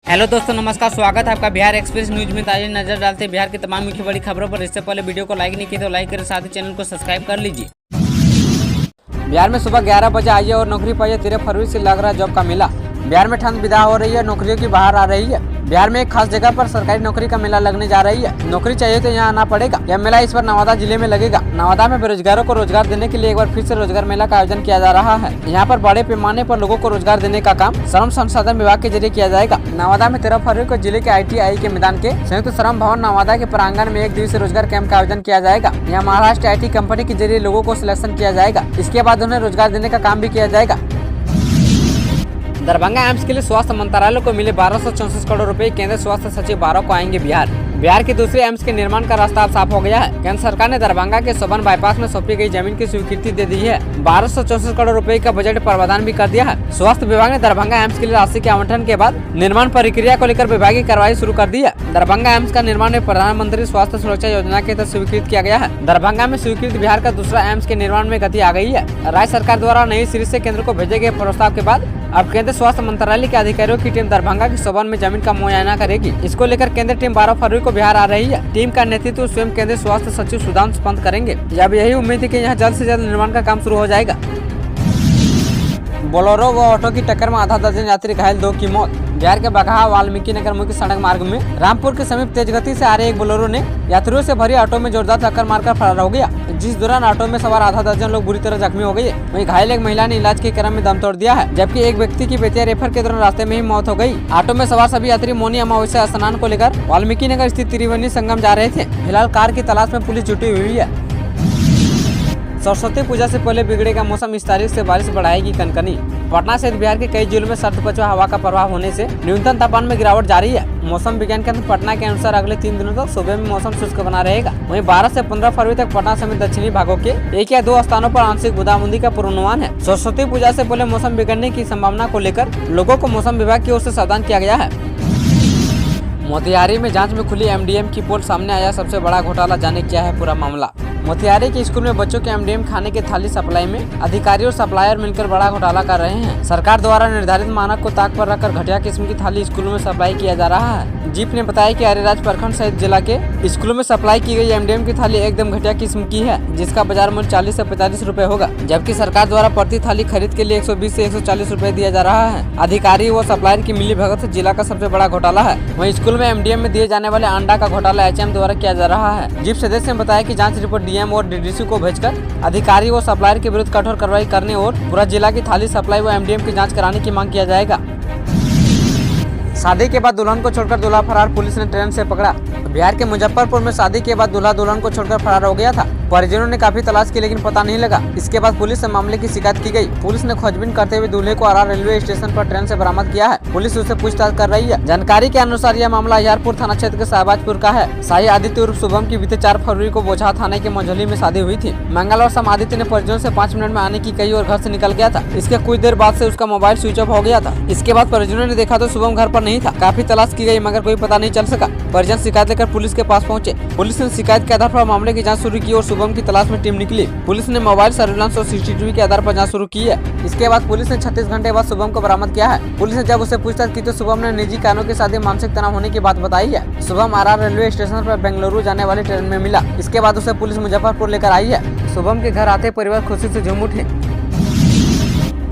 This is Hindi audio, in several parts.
हेलो दोस्तों, नमस्कार। स्वागत है आपका बिहार एक्सप्रेस न्यूज में। ताज़ा नजर डालते हैं बिहार की तमाम मुख्य बड़ी खबरों पर। इससे पहले वीडियो को लाइक नहीं किया तो लाइक करें, साथ ही चैनल को सब्सक्राइब कर लीजिए। बिहार में सुबह 11 बजे आइए और नौकरी पाइए। 13 फरवरी से लग रहा है जॉब का मेला। बिहार में ठंड विदा हो रही है, नौकरियों की बाहर आ रही है। बिहार में एक खास जगह पर सरकारी नौकरी का मेला लगने जा रही है। नौकरी चाहिए तो यहाँ आना पड़ेगा। यह मेला इस बार नवादा जिले में लगेगा। नवादा में बेरोजगारों को रोजगार देने के लिए एक बार फिर से रोजगार मेला का आयोजन किया जा रहा है। यहाँ पर बड़े पैमाने पर लोगों को रोजगार देने का काम श्रम संसाधन विभाग के जरिए किया जाएगा। नवादा में 13 फरवरी को जिले के ITI के मैदान के संयुक्त श्रम भवन नवादा के प्रांगण में 1 दिवसीय रोजगार कैंप का आयोजन किया जाएगा। यहाँ महाराष्ट्र IT कंपनी के जरिए लोगों को सिलेक्शन किया जाएगा। इसके बाद उन्हें रोजगार देने का काम भी किया जाएगा। दरभंगा एम्स के लिए स्वास्थ्य मंत्रालय को मिले 1264 करोड़ रुपए। केंद्रीय स्वास्थ्य सचिव 12 को आएंगे बिहार के दूसरे एम्स के निर्माण का रास्ता अब साफ हो गया है। केंद्र सरकार ने दरभंगा के सोबन बाईपास में सौंपी गई जमीन की स्वीकृति दे दी है। 1264 करोड़ रुपए का बजट प्रावधान भी कर दिया है। स्वास्थ्य विभाग ने दरभंगा एम्स के लिए राशि के आवंटन के बाद निर्माण प्रक्रिया को लेकर विभागीय कार्रवाई शुरू कर दी है। दरभंगा एम्स का निर्माण प्रधानमंत्री स्वास्थ्य सुरक्षा योजना के तहत स्वीकृत किया गया है। दरभंगा में स्वीकृत बिहार का दूसरा एम्स के निर्माण में गति आ गई है। राज्य सरकार द्वारा नई सिरे से केंद्र को भेजे गए प्रस्ताव के बाद अब केंद्रीय स्वास्थ्य मंत्रालय के अधिकारियों की टीम दरभंगा के सोबन में जमीन का मुआयना करेगी। इसको लेकर केंद्रीय टीम 12 फरवरी को बिहार आ रही है। टीम का नेतृत्व स्वयं केंद्रीय स्वास्थ्य सचिव सुधांशु पंत करेंगे। अब यही उम्मीद है कि यहाँ जल्द से जल्द निर्माण का काम शुरू हो जाएगा। बोलेरो व ऑटो की टक्कर में आधा दर्जन यात्री घायल, 2 की मौत। बिहार के बगहा वाल्मीकि नगर मुख्य सड़क मार्ग में रामपुर के समीप तेज गति से आ रहे एक बोलेरो ने यात्रियों से भरी ऑटो में जोरदार टक्कर मारकर फरार हो गया, जिस दौरान ऑटो में सवार आधा दर्जन लोग बुरी तरह जख्मी हो गए। वहीं घायल एक महिला ने इलाज के क्रम में दम तोड़ दिया है, जबकि एक व्यक्ति की बेतिया रेफर के दौरान रास्ते में ही मौत हो गई। ऑटो में सवार सभी यात्री मौनी अमावस्या स्नान को लेकर वाल्मीकि नगर स्थित त्रिवेणी संगम जा रहे थे। फिलहाल कार की तलाश में पुलिस जुटी हुई है। सरस्वती पूजा से पहले बिगड़ेगा मौसम, इस तारीख से बारिश बढ़ाएगी कनकनी। पटना सहित बिहार के कई जिलों में सर्द पछुआ हवा का प्रभाव होने से न्यूनतम तापमान में गिरावट जारी है। मौसम विज्ञान केंद्र पटना के अनुसार अगले 3 दिनों तक सुबह में मौसम शुष्क बना रहेगा। वहीं 12 से 15 फरवरी तक पटना समेत दक्षिणी भागों के 1 या 2 स्थानों पर आंशिक बूंदाबांदी का पूर्वानुमान है। सरस्वती पूजा से पहले मौसम बिगड़ने की संभावना को लेकर लोगों को मौसम विभाग की ओर से सावधान किया गया है। मोतिहारी में जांच में खुली MDM की पोल, सामने आया सबसे बड़ा घोटाला। जाने क्या है पूरा मामला। मोतिहारी के स्कूल में बच्चों के MDM खाने की थाली सप्लाई में अधिकारी और सप्लायर मिलकर बड़ा घोटाला कर रहे हैं। सरकार द्वारा निर्धारित मानक को ताक पर रखकर घटिया किस्म की थाली स्कूलों में सप्लाई किया जा रहा है। जीप ने बताया कि अरेराज प्रखंड सहित जिला के स्कूलों में सप्लाई की गई MDM की थाली एकदम घटिया किस्म की है, जिसका बाजार मूल्य 40 से 45 रुपए होगा, जबकि सरकार द्वारा प्रति थाली खरीद के लिए 120 से 140 रुपए दिया जा रहा है। अधिकारी व सप्लायर की मिलीभगत से जिला का सबसे बड़ा घोटाला है। वहीं स्कूल में MDM में दिए जाने वाले अंडा का घोटाला HM द्वारा किया जा रहा है। जीप सदस्य ने बताया कि जांच रिपोर्ट DM और DDC को भेजकर अधिकारी व सप्लायर के विरुद्ध कठोर कार्रवाई करने और पूरा जिला की थाली सप्लाई व MDM की जांच कराने की मांग किया जाएगा। शादी के बाद दुल्हन को छोड़कर दूल्हा फरार, पुलिस ने ट्रेन से पकड़ा। बिहार के मुजफ्फरपुर में शादी के बाद दूल्हा दुल्हन को छोड़कर फरार हो गया था। परिजनों ने काफी तलाश की लेकिन पता नहीं लगा। इसके बाद पुलिस से मामले की शिकायत की गई। पुलिस ने खोजबीन करते हुए दूल्हे को आरा रेलवे स्टेशन पर ट्रेन से बरामद किया है। पुलिस उससे पूछताछ कर रही है। जानकारी के अनुसार यह मामला अहियारपुर थाना क्षेत्र के शाहबाजपुर का है। शाही आदित्य उर्फ शुभम की बीते 4 फरवरी को बोचहा थाने के मंझोली में शादी हुई थी। मंगलवार शाम आदित्य ने परिजनों से 5 मिनट में आने की कही और घर से निकल गया था। इसके कुछ देर बाद से उसका मोबाइल स्विच ऑफ हो गया था। इसके बाद परिजनों ने देखा तो शुभम घर पर नहीं था। काफी तलाश की गई मगर कोई पता नहीं चल सका। परिजन शिकायत लेकर पुलिस के पास पहुंचे। पुलिस ने शिकायत के आधार पर मामले की जांच शुरू की और शुभम की तलाश में टीम निकली। पुलिस ने मोबाइल सर्विलांस और CCTV के आधार पर जांच शुरू की है। इसके बाद पुलिस ने 36 घंटे बाद शुभम को बरामद किया है। पुलिस ने जब उसे पूछताछ की तो शुभम ने निजी कारणों के साथ ही मानसिक तनाव होने की बात बताई है। शुभम आरा रेलवे स्टेशन पर बेंगलुरु जाने वाली ट्रेन में मिला। इसके बाद उसे पुलिस मुजफ्फरपुर लेकर आई है। शुभम के घर आते परिवार खुशी से झूम उठे।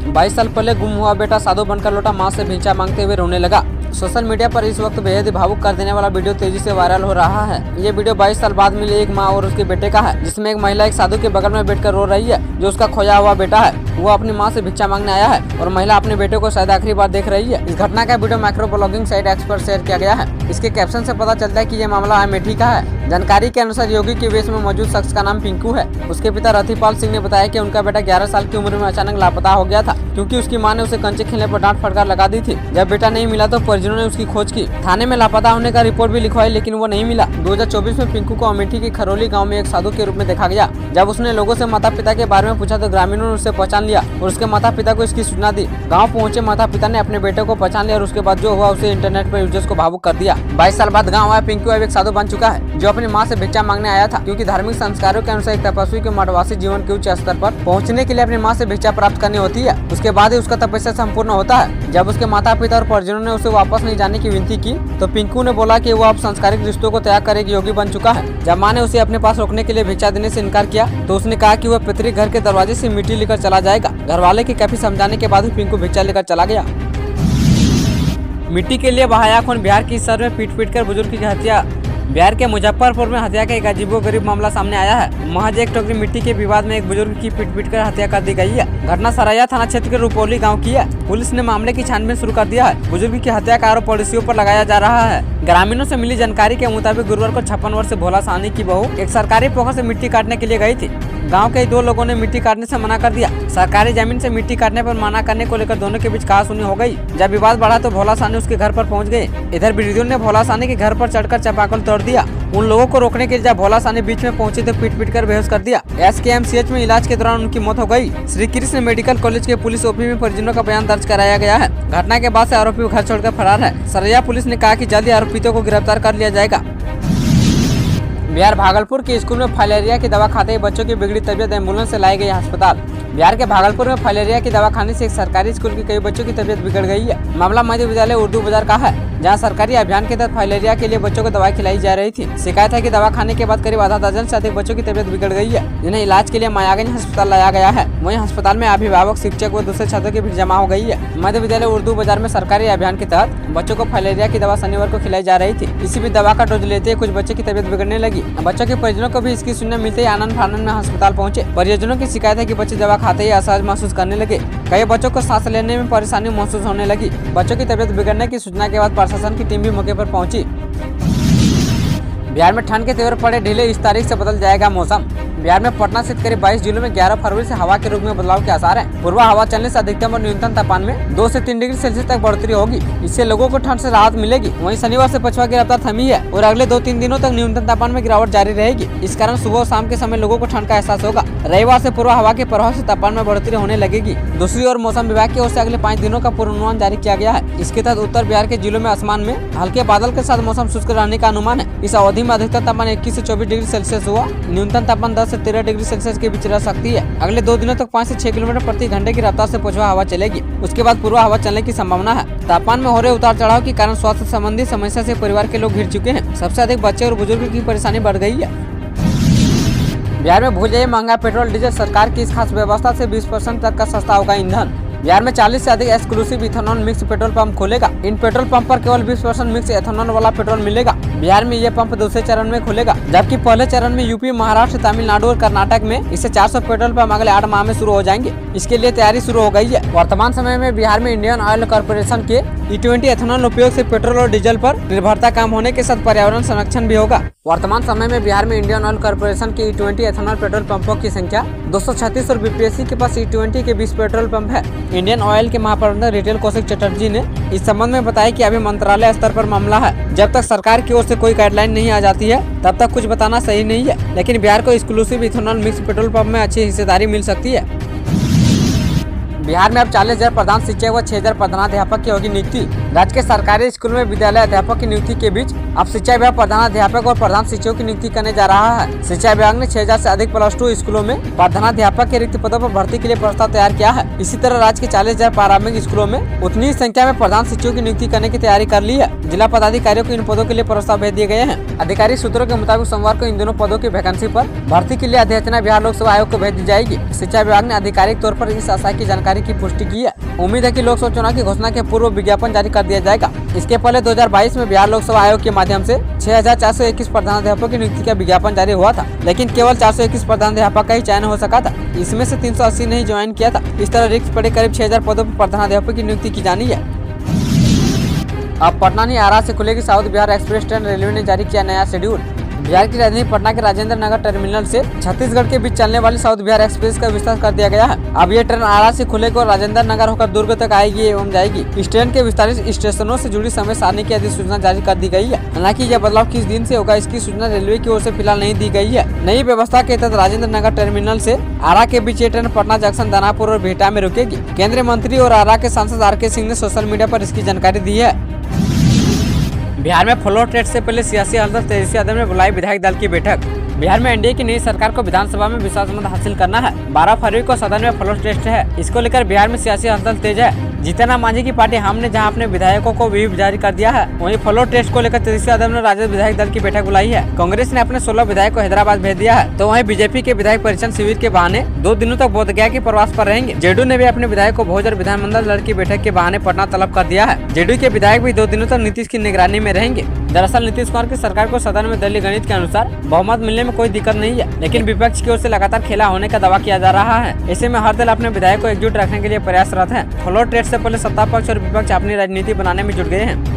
22 साल पहले गुम हुआ बेटा साधु बनकर लौटा, मां से भिक्षा मांगते हुए रोने लगा। सोशल मीडिया पर इस वक्त बेहद भावुक कर देने वाला वीडियो तेजी से वायरल हो रहा है। ये वीडियो 22 साल बाद मिली एक मां और उसके बेटे का है, जिसमें एक महिला एक साधु के बगल में बैठकर रो रही है, जो उसका खोया हुआ बेटा है। वो अपनी मां से भिक्षा मांगने आया है और महिला अपने बेटे को शायद आखिरी बार देख रही है। इस घटना का video micro blogging site X पर शेयर किया गया है। इसके कैप्शन से पता चलता है कि ये मामला अमेठी का है। जानकारी के अनुसार योगी के वेश में मौजूद शख्स का नाम पिंकू है। उसके पिता रथिपाल सिंह ने बताया कि उनका बेटा 11 साल की उम्र में अचानक लापता हो गया था, क्योंकि उसकी मां ने उसे कंचे खेलने पर डांट फटकार लगा दी थी। जब बेटा नहीं मिला तो परिजनों ने उसकी खोज की। थाने में लापता होने का रिपोर्ट भी लिखवाई, लेकिन वो नहीं मिला। 2024 में पिंकू को अमेठी के खरोली गांव में एक साधु के रूप में देखा गया। जब उसने लोगों से माता पिता के बारे में पूछा तो ग्रामीणों ने उसे पहचान लिया और उसके माता पिता को इसकी सूचना दी। गाँव पहुंचे माता पिता ने अपने बेटे को पहचान लिया और उसके बाद जो हुआ उसे इंटरनेट पर यूजर्स को भावुक कर दिया। 22 साल बाद गाँव आया पिंकू अब एक साधु बन चुका है, जो अपनी माँ से भिक्षा मांगने आया था, क्योंकि धार्मिक संस्कारों के अनुसार एक तपस्वी के मठवासी जीवन के उच्च स्तर पर पहुंचने के लिए अपनी माँ से भिक्षा प्राप्त करनी होती है। उसके बाद ही उसका तपस्या संपूर्ण होता है। जब उसके माता पिता और परिजनों ने उसे वापस वापस नहीं जाने की विनती की तो पिंकू ने बोला कि वो अब संस्कारिक रिश्तों को त्याग कर एक योगी बन चुका है। जब माँ ने उसे अपने पास रोकने के लिए भिक्षा देने से इनकार किया तो उसने कहा कि वह पितरी घर के दरवाजे से मिट्टी लेकर चला जाएगा। घर वाले के काफी समझाने के बाद भी पिंकू भिक्षा लेकर चला गया। मिट्टी के लिए बहाया खून, बिहार की सर में पीट कर बुजुर्ग की हत्या। बिहार के मुजफ्फरपुर में हत्या का एक अजीबोगरीब मामला सामने आया है। महज एक टोकरी मिट्टी के विवाद में एक बुजुर्ग की पीट कर हत्या कर दी गई है। घटना सराया थाना क्षेत्र के रुपौली गांव की है। पुलिस ने मामले की छानबीन शुरू कर दिया है। बुजुर्ग की हत्या का आरोप पड़ोसियों पर लगाया जा रहा है। ग्रामीणों से मिली जानकारी के मुताबिक गुरुवार को 56 वर्षीय भोला साहनी की बहू एक सरकारी पोखर से मिट्टी काटने के लिए गई थी। गांव के 2 लोगों ने मिट्टी काटने से मना कर दिया। सरकारी जमीन से मिट्टी काटने पर मना करने को लेकर दोनों के बीच कहासुनी हो गई। जब विवाद बढ़ा तो भोला साहनी उसके घर पर पहुंच गए। इधर विरोधियों ने भोला साहनी के घर पर चढ़कर चापाकल तोड़ दिया। उन लोगों को रोकने के लिए जब भोला साहनी बीच में पहुंचे तो पीट कर बेहोश कर दिया। SKMCH में इलाज के दौरान उनकी मौत हो गई। श्री कृष्ण मेडिकल कॉलेज के पुलिस ओपी में परिजनों का बयान दर्ज कराया गया है। घटना के बाद से आरोपी घर छोड़कर फरार है। सरैया पुलिस ने कहा कि जल्द ही आरोपितों को गिरफ्तार कर लिया जाएगा। बिहार भागलपुर के स्कूल में फाइलेरिया की दवा खाते ही बच्चों की बिगड़ी तबीयत एम्बुलेंस से लाई गई अस्पताल। बिहार के भागलपुर में फाइलेरिया की दवा खाने से एक सरकारी स्कूल के कई बच्चों की तबीयत बिगड़ गई है। मामला मध्य विद्यालय उर्दू बाजार का है, जहां सरकारी अभियान के तहत फाइलेरिया के लिए बच्चों को दवाई खिलाई जा रही थी। शिकायत है कि दवा खाने के बाद करीब आधा दर्जन से अधिक बच्चों की तबीयत बिगड़ गई है, जिन्हें इलाज के लिए मायागंज अस्पताल लाया गया है। वहीं अस्पताल में अभिभावक, शिक्षक व दूसरे छात्रों की भीड़ जमा हो गई है। मध्य विद्यालय उर्दू बाजार में सरकारी अभियान के तहत बच्चों को फाइलेरिया की दवा शनिवार को खिलाई जा रही थी। इसी भी दवा का डोज लेते ही कुछ बच्चों की तबीयत बिगड़ने लगी। बच्चों के परिजनों को भी इसकी सूचना मिलते ही आनंद फानंद में अस्पताल पहुंचे। परिजनों की शिकायत है कि बच्चे दवा खाते ही असहज महसूस करने लगे। कई बच्चों को सांस लेने में परेशानी महसूस होने लगी। बच्चों की तबीयत बिगड़ने की सूचना के बाद प्रशासन की टीम भी मौके पर पहुंची। बिहार में ठंड के तेवर पड़े ढीले, इस तारीख से बदल जाएगा मौसम। बिहार में पटना सहित करीब 22 जिलों में 11 फरवरी से हवा के रुख में बदलाव के आसार हैं। पूर्वा हवा चलने से अधिकतम और न्यूनतम तापमान में 2 से 3 डिग्री सेल्सियस तक बढ़ोतरी होगी। इससे लोगों को ठंड से राहत मिलेगी। वहीं शनिवार से पछुआ की रफ्तार थमी है और अगले 2-3 दिनों तक न्यूनतम तापमान में गिरावट जारी रहेगी। इस कारण सुबह और शाम के समय लोगों को ठंड का एहसास होगा। रविवार से पूर्वा हवा के प्रभाव से तापमान में बढ़ोतरी होने लगेगी। दूसरी ओर मौसम विभाग की ओर से अगले 5 दिनों का पूर्वानुमान जारी किया गया है। इसके तहत उत्तर बिहार के जिलों में आसमान में हल्के बादल के साथ मौसम शुष्क रहने का अनुमान है। इस अवधि में अधिकतम तापमान 21 से 24 डिग्री सेल्सियस हुआ, न्यूनतम तापमान 10 से 13 डिग्री सेल्सियस के बीच रह सकती है। अगले 2 दिनों तक 5 से 6 किलोमीटर प्रति घंटे की रफ्तार से पछुआ हवा चलेगी। उसके बाद पूर्वा हवा चलने की संभावना है। तापमान में हो रहे उतार चढ़ाव के कारण स्वास्थ्य संबंधी समस्या से परिवार के लोग घिर चुके हैं। सबसे अधिक बच्चे और बुजुर्ग की परेशानी बढ़ गई है। बिहार में भूल जाइए महंगा पेट्रोल डीजल, सरकार की इस खास व्यवस्था से 20% तक का सस्ता होगा ईंधन। बिहार में 40 से अधिक exclusive ethanol mix petrol pump खोलेगा। इन पेट्रोल पंप पर केवल 20% मिक्स इथेनॉल वाला पेट्रोल मिलेगा। बिहार में ये पंप दूसरे चरण में खुलेगा, जबकि पहले चरण में यूपी, महाराष्ट्र, तमिलनाडु और कर्नाटक में इससे 400 पेट्रोल पंप अगले 8 माह में शुरू हो जाएंगे। इसके लिए तैयारी शुरू हो गई है। वर्तमान समय में बिहार में इंडियन ऑयल कॉर्पोरेशन के E20 इथेनॉल उपयोग से पेट्रोल और डीजल पर निर्भरता कम होने के साथ पर्यावरण संरक्षण भी होगा। वर्तमान समय में बिहार में इंडियन ऑयल कॉर्पोरेशन के E20 इथेनॉल पेट्रोल पंपों की संख्या 236 और BPSC के पास E20 के 20 पेट्रोल पंप है। इंडियन ऑयल के महाप्रबंधक रिटेल कौशिक चटर्जी ने इस संबंध में बताया कि अभी मंत्रालय स्तर पर मामला है। जब तक सरकार की ओर से कोई गाइडलाइन नहीं आ जाती है तब तक कुछ बताना सही नहीं है, लेकिन बिहार को exclusive ethanol mix petrol pump में अच्छी हिस्सेदारी मिल सकती है। बिहार में अब 40,000 प्रधान शिक्षक व 6,000 प्रधानाध्यापक की होगी नियुक्ति। राज्य के सरकारी स्कूल में विद्यालय अध्यापक की नियुक्ति के बीच अब शिक्षा विभाग प्रधानाध्यापक और प्रधान शिक्षकों की नियुक्ति करने जा रहा है। शिक्षा विभाग ने 6,000 से अधिक +2 स्कूलों में प्रधानाध्यापक के रिक्त पदों पर भर्ती के लिए प्रस्ताव तैयार किया है। इसी तरह राज्य के 40,000 प्रारंभिक स्कूलों में उतनी ही संख्या में प्रधान शिक्षकों की नियुक्ति करने की तैयारी कर ली है। जिला पदाधिकारियों को इन पदों के लिए प्रस्ताव भेज दिए गए हैं। आधिकारिक सूत्रों के मुताबिक सोमवार को इन दोनों पदों की वैकेंसी पर भर्ती के लिए अधिसूचना बिहार लोक सेवा आयोग को भेज दी जाएगी। शिक्षा विभाग ने आधिकारिक तौर पर इस आशय की जानकारी की पुष्टि की है। उम्मीद है कि लोकसभा चुनाव की घोषणा के पूर्व विज्ञापन जारी कर दिया जाएगा। इसके पहले 2022 में बिहार लोक सेवा आयोग के माध्यम से 6,421 प्रधानाध्यापकों की नियुक्ति का विज्ञापन जारी हुआ था, लेकिन केवल 421 प्रधानाध्यापक का ही चयन हो सका था। इसमें से 380 ने ही ज्वाइन किया था। इस तरह रिक्त पड़े करीब 6,000 पदों पर प्रधानाध्यापक की नियुक्ति की जानी है। अब पटना नहीं, आरा से खुलेगी south Bihar express train. Railway ने जारी किया नया शेड्यूल। बिहार की राजधानी पटना के राजेंद्र नगर टर्मिनल से छत्तीसगढ़ के बीच चलने वाली साउथ बिहार एक्सप्रेस का विस्तार कर दिया गया है। अब ये ट्रेन आरा से खुलेगी और राजेंद्र नगर होकर दुर्ग तक आएगी एवं जाएगी। इस ट्रेन के विस्तारित स्टेशनों से जुड़ी समय सारणी की अधिसूचना जारी कर दी गई है। हालांकि यह बदलाव किस दिन से होगा इसकी सूचना रेलवे की ओर से फिलहाल नहीं दी गई है। नई व्यवस्था के तहत राजेंद्र नगर टर्मिनल से आरा के बीच ये ट्रेन पटना जंक्शन, दानापुर और बिहटा में रुकेगी। केंद्रीय मंत्री और आरा के सांसद RK सिंह ने सोशल मीडिया पर इसकी जानकारी दी है। बिहार में फ्लोर टेस्ट से पहले सियासी हलचल, तेजस्वी यादव ने बुलाई विधायक दल की बैठक। बिहार में एनडीए की नई सरकार को विधानसभा में विश्वास मत हासिल करना है। 12 फरवरी को सदन में फ्लोर टेस्ट है। इसको लेकर बिहार में सियासी हलचल तेज है। जीतन राम मांझी की पार्टी हम ने जहां अपने विधायकों को व्हिप जारी कर दिया है, वहीं फ्लोर टेस्ट को लेकर तेजस्वी यादव ने राजद विधायक दल की बैठक बुलाई है। कांग्रेस ने अपने 16 विधायक को हैदराबाद भेज दिया है, तो वहीं बीजेपी के विधायक परीक्षण शिविर के बहाने 2 दिनों तक बोधगया के प्रवास पर रहेंगे। जेडीयू ने भी अपने विधायक को भोज और विधानमंडल दल की बैठक के बहाने पटना तलब कर दिया है। जेडीयू के विधायक भी 2 दिनों तक नीतीश की निगरानी में रहेंगे। दरअसल नीतीश कुमार की सरकार को सदन में दलीय गणित के अनुसार बहुमत मिलने में कोई दिक्कत नहीं है, लेकिन विपक्ष की ओर से लगातार खेला होने का दावा किया जा रहा है। ऐसे में हर दल अपने विधायक को एकजुट रखने के लिए प्रयासरत है। फ्लोर टेस्ट से पहले सत्ता पक्ष और विपक्ष अपनी राजनीति बनाने में जुट गए हैं।